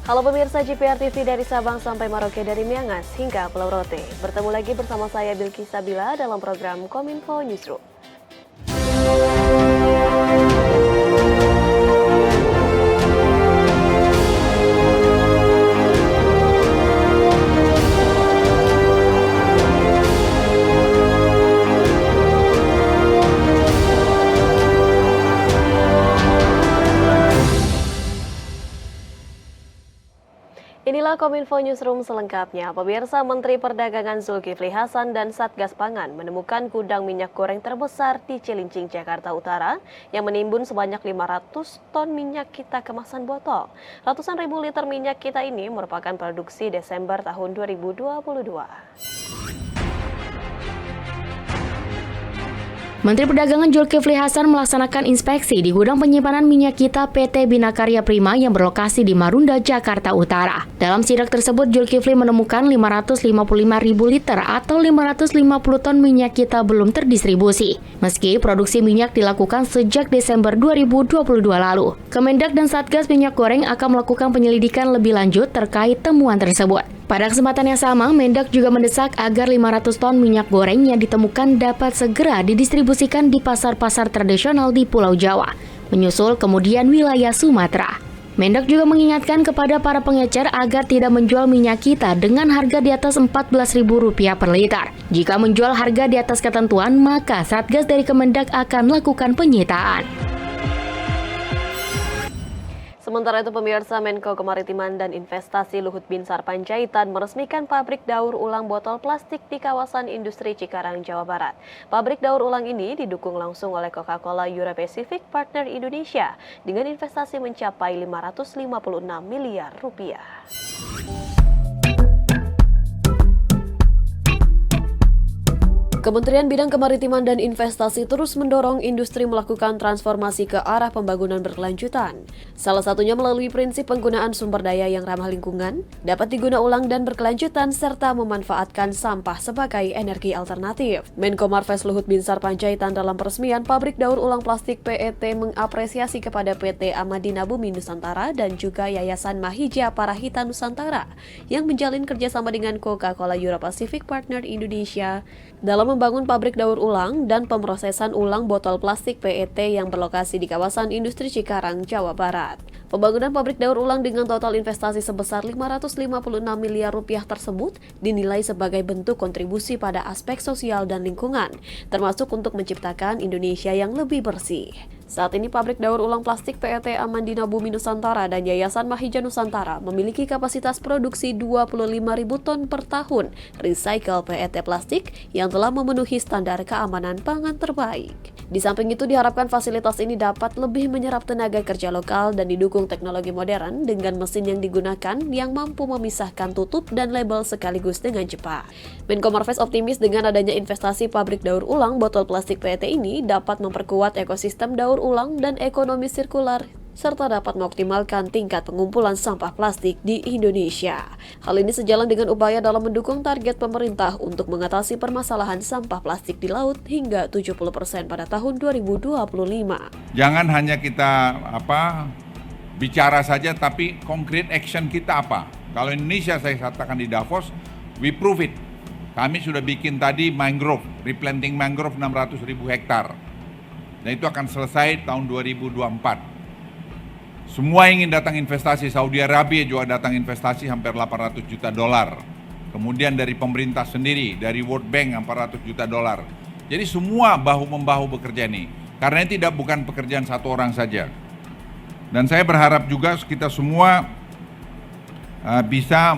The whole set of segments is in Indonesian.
Halo pemirsa JPR TV dari Sabang sampai Merauke, dari Miangas hingga Pulau Rote. Bertemu lagi bersama saya Bilky Sabila dalam program Kominfo Newsroom. Inilah Kominfo Newsroom selengkapnya. Pemirsa, Menteri Perdagangan Zulkifli Hasan dan Satgas Pangan menemukan gudang minyak goreng terbesar di Cilincing, Jakarta Utara yang menimbun sebanyak 500 ton minyak kita kemasan botol. Ratusan ribu liter minyak kita ini merupakan produksi Desember tahun 2022. Menteri Perdagangan Zulkifli Hasan melaksanakan inspeksi di gudang penyimpanan minyak kita PT Bina Karya Prima yang berlokasi di Marunda, Jakarta Utara. Dalam sidak tersebut, Zulkifli menemukan 555 ribu liter atau 550 ton minyak kita belum terdistribusi. Meski produksi minyak dilakukan sejak Desember 2022 lalu, Kemendak dan Satgas Minyak Goreng akan melakukan penyelidikan lebih lanjut terkait temuan tersebut. Pada kesempatan yang sama, Mendak juga mendesak agar 500 ton minyak goreng yang ditemukan dapat segera didistribusikan di pasar-pasar tradisional di Pulau Jawa, menyusul kemudian wilayah Sumatera. Mendak juga mengingatkan kepada para pengecer agar tidak menjual minyak kita dengan harga di atas Rp14.000 per liter. Jika menjual harga di atas ketentuan, maka Satgas dari Kemendak akan melakukan penyitaan. Sementara itu pemirsa, Menko Kemaritiman dan Investasi Luhut Binsar Panjaitan meresmikan pabrik daur ulang botol plastik di kawasan industri Cikarang, Jawa Barat. Pabrik daur ulang ini didukung langsung oleh Coca-Cola Euro-Pacific Partner Indonesia dengan investasi mencapai Rp556 miliar. Kementerian Bidang Kemaritiman dan Investasi terus mendorong industri melakukan transformasi ke arah pembangunan berkelanjutan. Salah satunya melalui prinsip penggunaan sumber daya yang ramah lingkungan, dapat diguna ulang dan berkelanjutan, serta memanfaatkan sampah sebagai energi alternatif. Menko Marves Luhut Binsar Panjaitan dalam peresmian pabrik daur ulang plastik PET mengapresiasi kepada PT Amadina Bumi Nusantara dan juga Yayasan Mahija Parahita Nusantara yang menjalin kerjasama dengan Coca-Cola Euro-Pacific Partner Indonesia dalam membangun pabrik daur ulang dan pemrosesan ulang botol plastik PET yang berlokasi di kawasan industri Cikarang, Jawa Barat. Pembangunan pabrik daur ulang dengan total investasi sebesar Rp556 miliar tersebut dinilai sebagai bentuk kontribusi pada aspek sosial dan lingkungan, termasuk untuk menciptakan Indonesia yang lebih bersih. Saat ini pabrik daur ulang plastik PET Amadina Bumi Nusantara dan Yayasan Mahija Nusantara memiliki kapasitas produksi 25.000 ton per tahun recycle PET plastik yang telah memenuhi standar keamanan pangan terbaik. Di samping itu diharapkan fasilitas ini dapat lebih menyerap tenaga kerja lokal dan didukung teknologi modern dengan mesin yang digunakan yang mampu memisahkan tutup dan label sekaligus dengan cepat. Menko Marves optimis dengan adanya investasi pabrik daur ulang botol plastik PET ini dapat memperkuat ekosistem daur ulang dan ekonomi sirkular, serta dapat mengoptimalkan tingkat pengumpulan sampah plastik di Indonesia. Hal ini sejalan dengan upaya dalam mendukung target pemerintah untuk mengatasi permasalahan sampah plastik di laut hingga 70% pada tahun 2025. Jangan hanya kita bicara saja, tapi concrete action kita apa? Kalau Indonesia, saya katakan di Davos, we prove it. Kami sudah bikin tadi mangrove, replanting mangrove 600.000 hektar. Dan itu akan selesai tahun 2024. Semua ingin datang investasi, Saudi Arabia juga datang investasi hampir $800 juta. Kemudian dari pemerintah sendiri, dari World Bank $400 juta. Jadi semua bahu-membahu bekerja ini. Karena ini bukan pekerjaan satu orang saja. Dan saya berharap juga kita semua bisa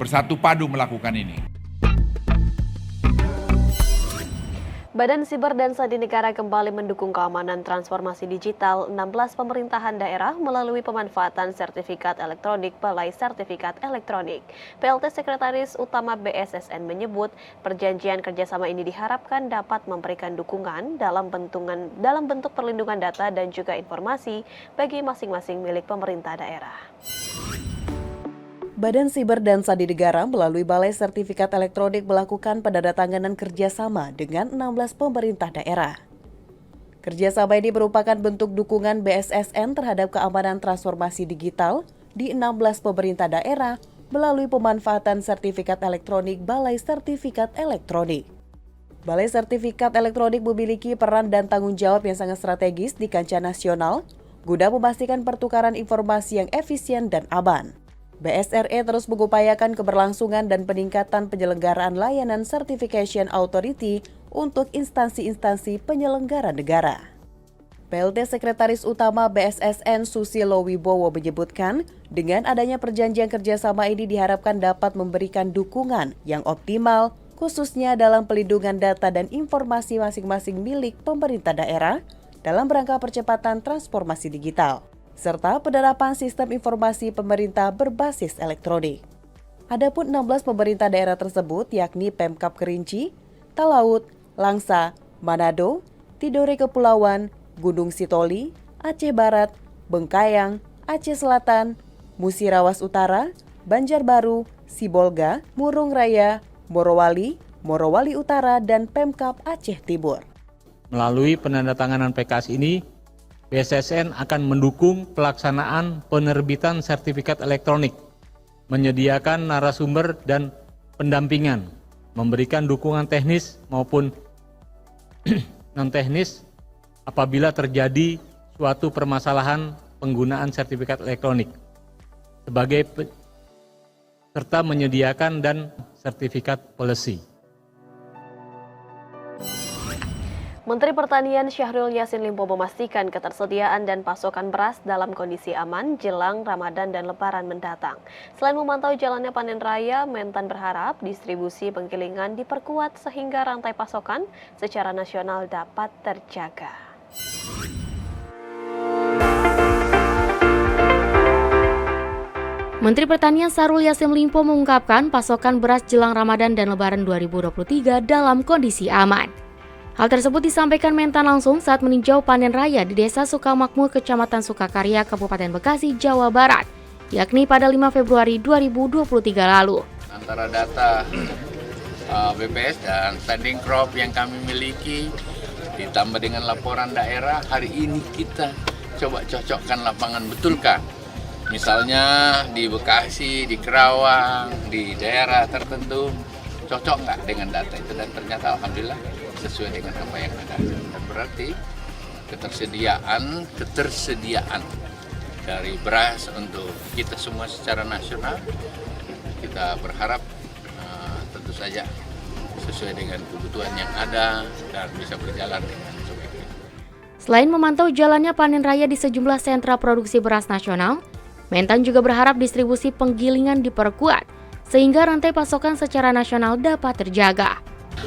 bersatu padu melakukan ini. Badan Siber dan Sandi Negara kembali mendukung keamanan transformasi digital 16 pemerintahan daerah melalui pemanfaatan sertifikat elektronik Balai Sertifikat Elektronik. PLT Sekretaris Utama BSSN menyebut perjanjian kerjasama ini diharapkan dapat memberikan dukungan dalam bentuk perlindungan data dan juga informasi bagi masing-masing milik pemerintah daerah. Badan Siber dan Sandi Negara melalui Balai Sertifikat Elektronik melakukan penandatanganan kerjasama dengan 16 pemerintah daerah. Kerjasama ini merupakan bentuk dukungan BSSN terhadap keamanan transformasi digital di 16 pemerintah daerah melalui pemanfaatan sertifikat elektronik Balai Sertifikat Elektronik. Balai Sertifikat Elektronik memiliki peran dan tanggung jawab yang sangat strategis di kancah nasional guna memastikan pertukaran informasi yang efisien dan aman. BSRE terus mengupayakan keberlangsungan dan peningkatan penyelenggaraan layanan Certification Authority untuk instansi-instansi penyelenggara negara. PLT Sekretaris Utama BSSN Susilo Wibowo menyebutkan, dengan adanya perjanjian kerjasama ini diharapkan dapat memberikan dukungan yang optimal, khususnya dalam pelindungan data dan informasi masing-masing milik pemerintah daerah dalam rangka percepatan transformasi digital, serta penerapan sistem informasi pemerintah berbasis elektronik. Adapun 16 pemerintah daerah tersebut yakni Pemkab Kerinci, Talaut, Langsa, Manado, Tidore Kepulauan, Gunung Sitoli, Aceh Barat, Bengkayang, Aceh Selatan, Musirawas Utara, Banjarbaru, Sibolga, Murung Raya, Morowali, Morowali Utara, dan Pemkab Aceh Timur. Melalui penandatanganan PKS ini, BSSN akan mendukung pelaksanaan penerbitan sertifikat elektronik, menyediakan narasumber dan pendampingan, memberikan dukungan teknis maupun non-teknis apabila terjadi suatu permasalahan penggunaan sertifikat elektronik, serta menyediakan dan sertifikat policy. Menteri Pertanian Syahrul Yassin Limpo memastikan ketersediaan dan pasokan beras dalam kondisi aman jelang Ramadan dan Lebaran mendatang. Selain memantau jalannya panen raya, Mentan berharap distribusi penggilingan diperkuat sehingga rantai pasokan secara nasional dapat terjaga. Menteri Pertanian Syahrul Yassin Limpo mengungkapkan pasokan beras jelang Ramadan dan Lebaran 2023 dalam kondisi aman. Hal tersebut disampaikan Mentan langsung saat meninjau panen raya di Desa Sukamakmur, Kecamatan Sukakarya, Kabupaten Bekasi, Jawa Barat, yakni pada 5 Februari 2023 lalu. Antara data BPS dan standing crop yang kami miliki, ditambah dengan laporan daerah, hari ini kita coba cocokkan lapangan, betulkah? Misalnya di Bekasi, di Kerawang, di daerah tertentu, cocok nggak dengan data itu? Dan ternyata alhamdulillah sesuai dengan apa yang ada. Dan berarti ketersediaan dari beras untuk kita semua secara nasional, kita berharap tentu saja sesuai dengan kebutuhan yang ada dan bisa berjalan dengan sebaik-baiknya. Selain memantau jalannya panen raya di sejumlah sentra produksi beras nasional, Mentan juga berharap distribusi penggilingan diperkuat sehingga rantai pasokan secara nasional dapat terjaga.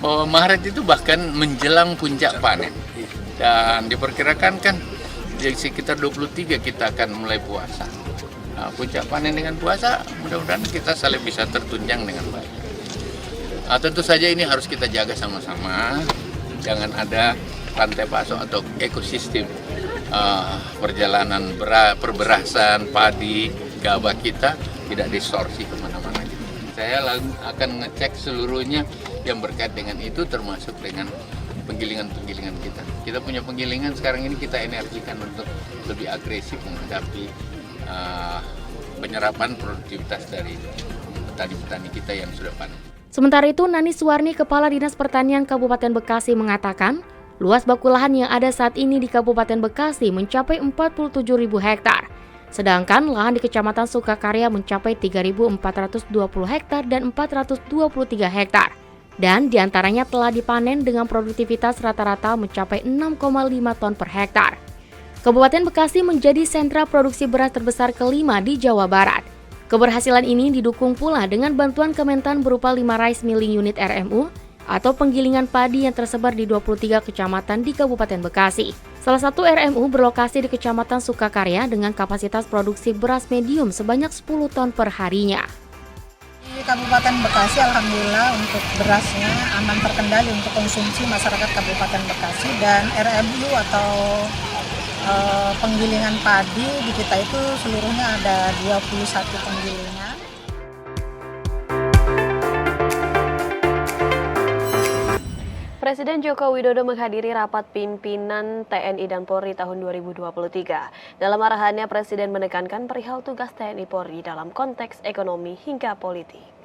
Maret itu bahkan menjelang puncak panen dan diperkirakan kan di sekitar 23 kita akan mulai puasa. Puncak panen dengan puasa mudah-mudahan kita saling bisa tertunjang dengan baik. Tentu saja ini harus kita jaga sama-sama, jangan ada rantai pasok atau ekosistem perjalanan perberasan, padi, gabah kita tidak distorsi kemana-mana. Saya akan ngecek seluruhnya yang berkait dengan itu, termasuk dengan penggilingan-penggilingan kita. Kita punya penggilingan sekarang ini kita energikan untuk lebih agresif menghadapi penyerapan produktivitas dari petani-petani kita yang sudah panen. Sementara itu, Nani Suwarni, Kepala Dinas Pertanian Kabupaten Bekasi mengatakan, luas baku lahan yang ada saat ini di Kabupaten Bekasi mencapai 47.000 hektar. Sedangkan lahan di Kecamatan Sukakarya mencapai 3.420 hektar dan 423 hektar. Dan diantaranya telah dipanen dengan produktivitas rata-rata mencapai 6,5 ton per hektar. Kabupaten Bekasi menjadi sentra produksi beras terbesar kelima di Jawa Barat. Keberhasilan ini didukung pula dengan bantuan Kementan berupa 5 rice milling unit RMU atau penggilingan padi yang tersebar di 23 kecamatan di Kabupaten Bekasi. Salah satu RMU berlokasi di Kecamatan Sukakarya dengan kapasitas produksi beras medium sebanyak 10 ton per harinya. Di Kabupaten Bekasi alhamdulillah untuk berasnya aman terkendali untuk konsumsi masyarakat Kabupaten Bekasi, dan RMU atau penggilingan padi di kita itu seluruhnya ada 21 penggilingan. Presiden Joko Widodo menghadiri rapat pimpinan TNI dan Polri tahun 2023. Dalam arahannya, Presiden menekankan perihal tugas TNI Polri dalam konteks ekonomi hingga politik.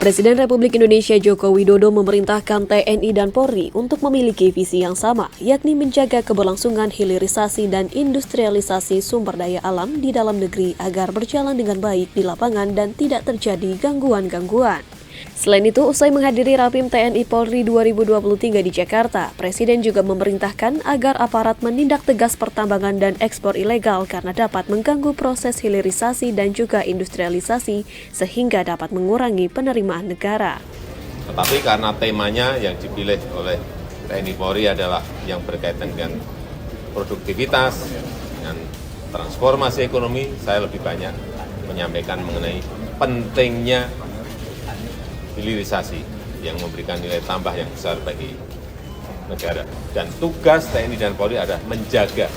Presiden Republik Indonesia Joko Widodo memerintahkan TNI dan Polri untuk memiliki visi yang sama, yakni menjaga keberlangsungan hilirisasi dan industrialisasi sumber daya alam di dalam negeri agar berjalan dengan baik di lapangan dan tidak terjadi gangguan-gangguan. Selain itu, usai menghadiri Rapim TNI Polri 2023 di Jakarta, Presiden juga memerintahkan agar aparat menindak tegas pertambangan dan ekspor ilegal karena dapat mengganggu proses hilirisasi dan juga industrialisasi sehingga dapat mengurangi penerimaan negara. Tetapi karena temanya yang dipilih oleh TNI Polri adalah yang berkaitan dengan produktivitas, dengan transformasi ekonomi, saya lebih banyak menyampaikan mengenai pentingnya hilirisasi yang memberikan nilai tambah yang besar bagi negara. Dan tugas TNI dan Polri adalah menjaga.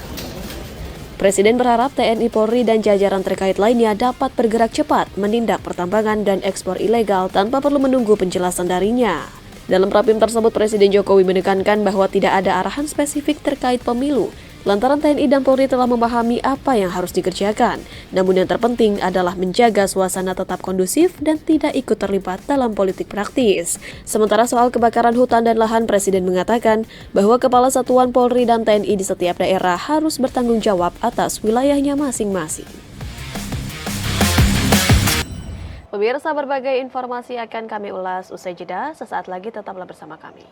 Presiden berharap TNI Polri dan jajaran terkait lainnya dapat bergerak cepat menindak pertambangan dan ekspor ilegal tanpa perlu menunggu penjelasan darinya. Dalam Rapim tersebut, Presiden Jokowi menekankan bahwa tidak ada arahan spesifik terkait pemilu, lantaran TNI dan Polri telah memahami apa yang harus dikerjakan. Namun yang terpenting adalah menjaga suasana tetap kondusif dan tidak ikut terlibat dalam politik praktis. Sementara soal kebakaran hutan dan lahan, Presiden mengatakan bahwa Kepala Satuan Polri dan TNI di setiap daerah harus bertanggung jawab atas wilayahnya masing-masing. Pemirsa, berbagai informasi akan kami ulas usai jeda. Sesaat lagi tetaplah bersama kami.